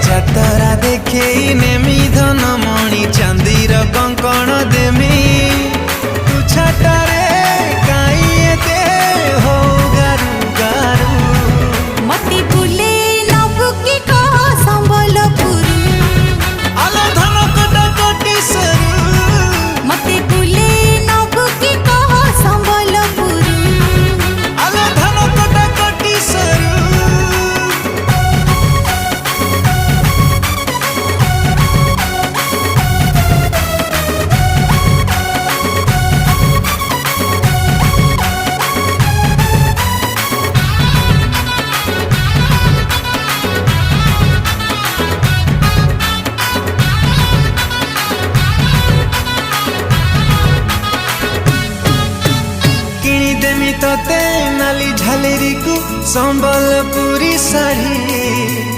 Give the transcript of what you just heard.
जातरा देखे नेमी धन मणि चांदीर कंकण देमी तू छाटारे काई एते हो गारू गारू मती बुले नबु की कह संबलपुर आलो धन कटा कोटी सरू मती बुले नबु की कह संबलपुर आलो धन कटा कोटी सरू किणीदेमी तोते नाली झालेरी को संबलपुरी साड़ी।